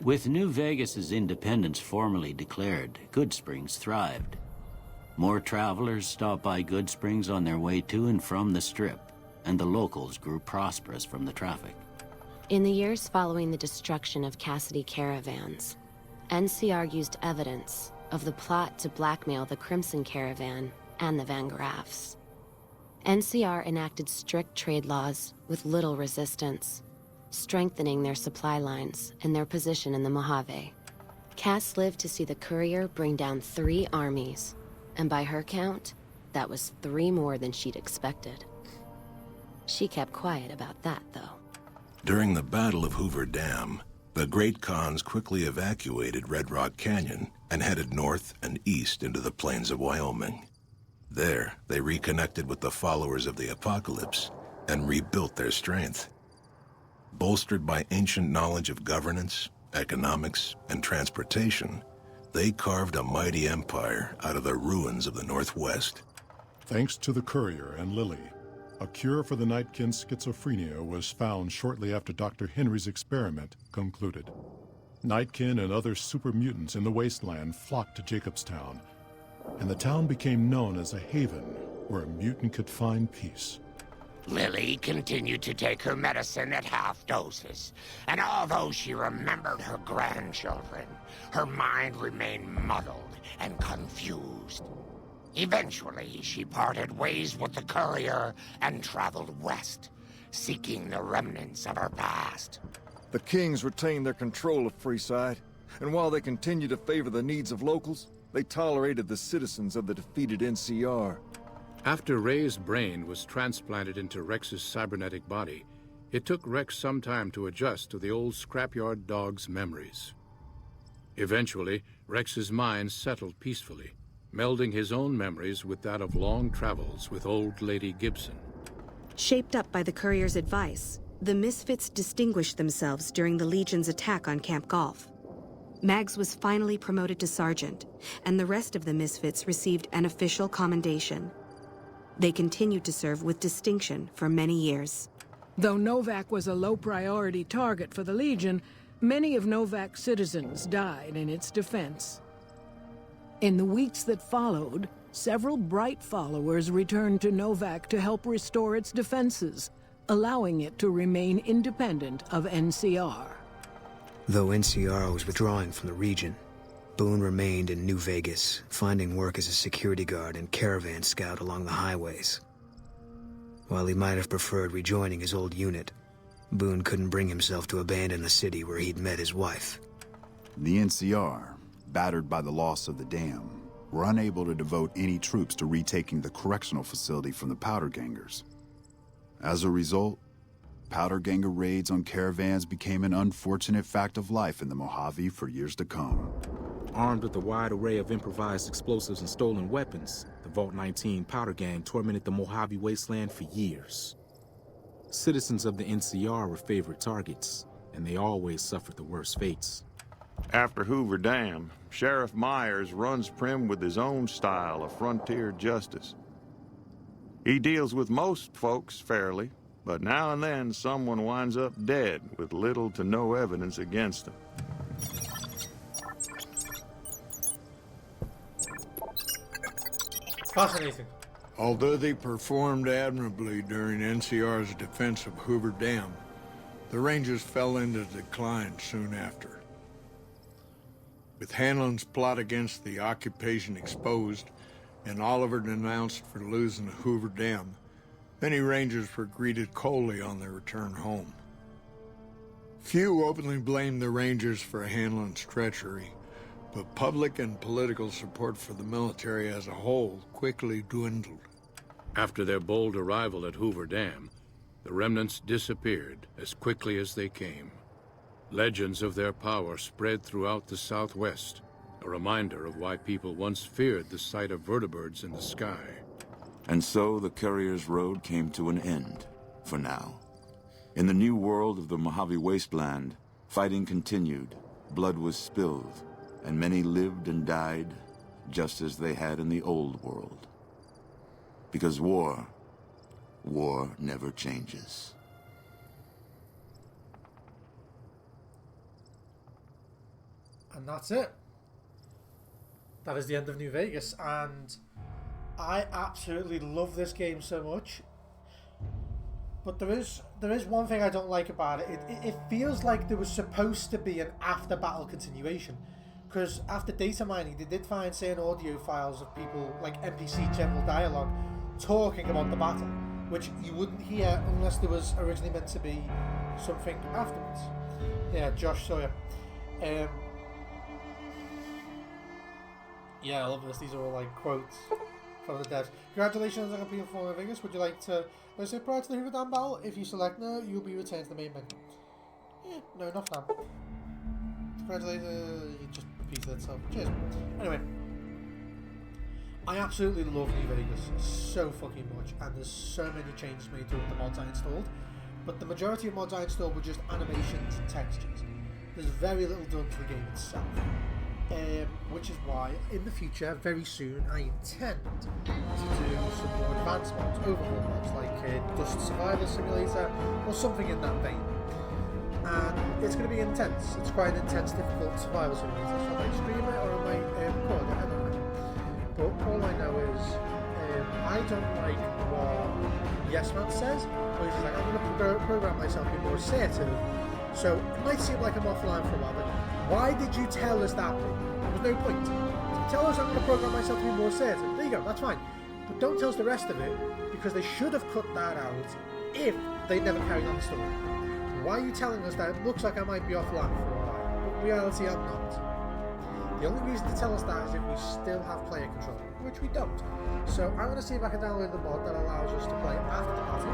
With New Vegas's independence formally declared, Good Springs thrived. More travelers stopped by Good Springs on their way to and from the Strip, and the locals grew prosperous from the traffic. In the years following the destruction of Cassidy caravans, NCR used evidence of the plot to blackmail the Crimson Caravan and the Van Graffs. NCR enacted strict trade laws with little resistance, strengthening their supply lines and their position in the Mojave. Cass lived to see the courier bring down 3 armies, and by her count, that was 3 more than she'd expected. She kept quiet about that, though. During the Battle of Hoover Dam, the Great Khans quickly evacuated Red Rock Canyon and headed north and east into the plains of Wyoming. There, they reconnected with the followers of the Apocalypse and rebuilt their strength. Bolstered by ancient knowledge of governance, economics, and transportation, they carved a mighty empire out of the ruins of the Northwest. Thanks to the Courier and Lily, a cure for the Nightkin's schizophrenia was found shortly after Dr. Henry's experiment concluded. Nightkin and other super mutants in the wasteland flocked to Jacobstown, and the town became known as a haven where a mutant could find peace. Lily continued to take her medicine at half doses, and although she remembered her grandchildren, her mind remained muddled and confused. Eventually, she parted ways with the Courier and traveled west, seeking the remnants of her past. The Kings retained their control of Freeside, and while they continued to favor the needs of locals, they tolerated the citizens of the defeated NCR. After Ray's brain was transplanted into Rex's cybernetic body, it took Rex some time to adjust to the old scrapyard dog's memories. Eventually, Rex's mind settled peacefully, melding his own memories with that of long travels with old Lady Gibson. Shaped up by the Courier's advice, the Misfits distinguished themselves during the Legion's attack on Camp Golf. Mags was finally promoted to sergeant, and the rest of the Misfits received an official commendation. They continued to serve with distinction for many years. Though Novak was a low-priority target for the Legion, many of Novak's citizens died in its defense. In the weeks that followed, several bright followers returned to Novak to help restore its defenses, allowing it to remain independent of NCR. Though NCR was withdrawing from the region, Boone remained in New Vegas, finding work as a security guard and caravan scout along the highways. While he might have preferred rejoining his old unit, Boone couldn't bring himself to abandon the city where he'd met his wife. The NCR, battered by the loss of the dam, were unable to devote any troops to retaking the correctional facility from the Powder Gangers. As a result, Powder Ganger raids on caravans became an unfortunate fact of life in the Mojave for years to come. Armed with a wide array of improvised explosives and stolen weapons, the Vault 19 Powder Gang tormented the Mojave wasteland for years. Citizens of the NCR were favorite targets, and they always suffered the worst fates. After Hoover Dam, Sheriff Myers runs Prim with his own style of frontier justice. He deals with most folks fairly, but now and then someone winds up dead with little to no evidence against them. Fascinating. Although they performed admirably during NCR's defense of Hoover Dam, the Rangers fell into decline soon after. With Hanlon's plot against the occupation exposed and Oliver denounced for losing Hoover Dam, many Rangers were greeted coldly on their return home. Few openly blamed the Rangers for Hanlon's treachery, but public and political support for the military as a whole quickly dwindled. After their bold arrival at Hoover Dam, the remnants disappeared as quickly as they came. Legends of their power spread throughout the Southwest, a reminder of why people once feared the sight of vertibirds in the sky. And so the Courier's road came to an end, for now. In the new world of the Mojave Wasteland, fighting continued, blood was spilled, and many lived and died just as they had in the old world. Because war never changes. And that's it. That is the end of New Vegas, and I absolutely love this game so much. But there is one thing I don't like about it. It feels like there was supposed to be an after-battle continuation. Because after data mining, they did find certain audio files of people, like NPC general dialogue, talking about the battle, which you wouldn't hear unless there was originally meant to be something afterwards. Yeah, Josh Sawyer. Yeah, I love this. These are all like quotes from the devs. Congratulations on completing Fallen Vegas. Would you like to, let's say, prior to the Hoover Dam battle, if you select no, you'll be returned to the main menu. Yeah, no, enough now. Congratulations, you just repeated itself. Cheers. Anyway, I absolutely love New Vegas so fucking much, and there's so many changes made to it, the mods I installed. but the majority of mods I installed were just animations and textures. There's very little done to the game itself, which is why in the future, very soon, I intend to do some more advanced mods, overhaul mods like Dust Survival Simulator or something in that vein. And it's going to be intense. It's quite an intense, difficult survival simulator. So I might stream it or I might record it, I don't know. But all I know is I don't like what Yes Man says, where he's like, I'm going to program myself to be more assertive. So it might seem like I'm offline for a while, but why did you tell us that bit? There was no point. Tell us I'm going to program myself to be more assertive. There you go, that's fine. But don't tell us the rest of it, because they should have cut that out if they never carried on the story. Why are you telling us that it looks like I might be offline for a while, but in reality I'm not? The only reason to tell us that is if we still have player control, which we don't. So I'm going to see if I can download the mod that allows us to play after the battle.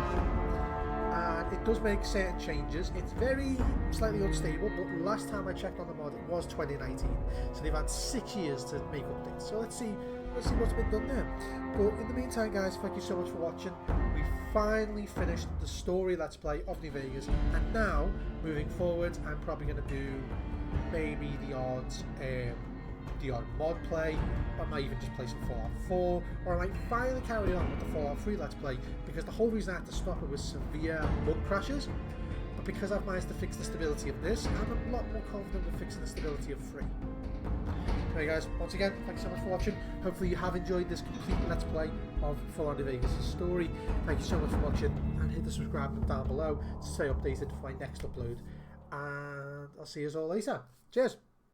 And it does make certain changes. It's very slightly unstable, but last time I checked on the mod it was 2019. So they've had 6 years to make updates. So let's see what's been done there. But in the meantime, guys, thank you so much for watching. We finally finished the story Let's Play of New Vegas, and now moving forward I'm probably going to do maybe the odd mod play. I might even just play some Fallout 4, or I might finally carry on with the Fallout 3 Let's Play, because the whole reason I had to stop it was severe bug crashes. But because I've managed to fix the stability of this, I'm a lot more confident with fixing the stability of 3. Anyway guys, once again, thanks so much for watching. Hopefully you have enjoyed this complete Let's Play of Fallout New Vegas' story. Thank you so much for watching, and hit the subscribe button down below to stay updated for my next upload. And I'll see you all later. Cheers!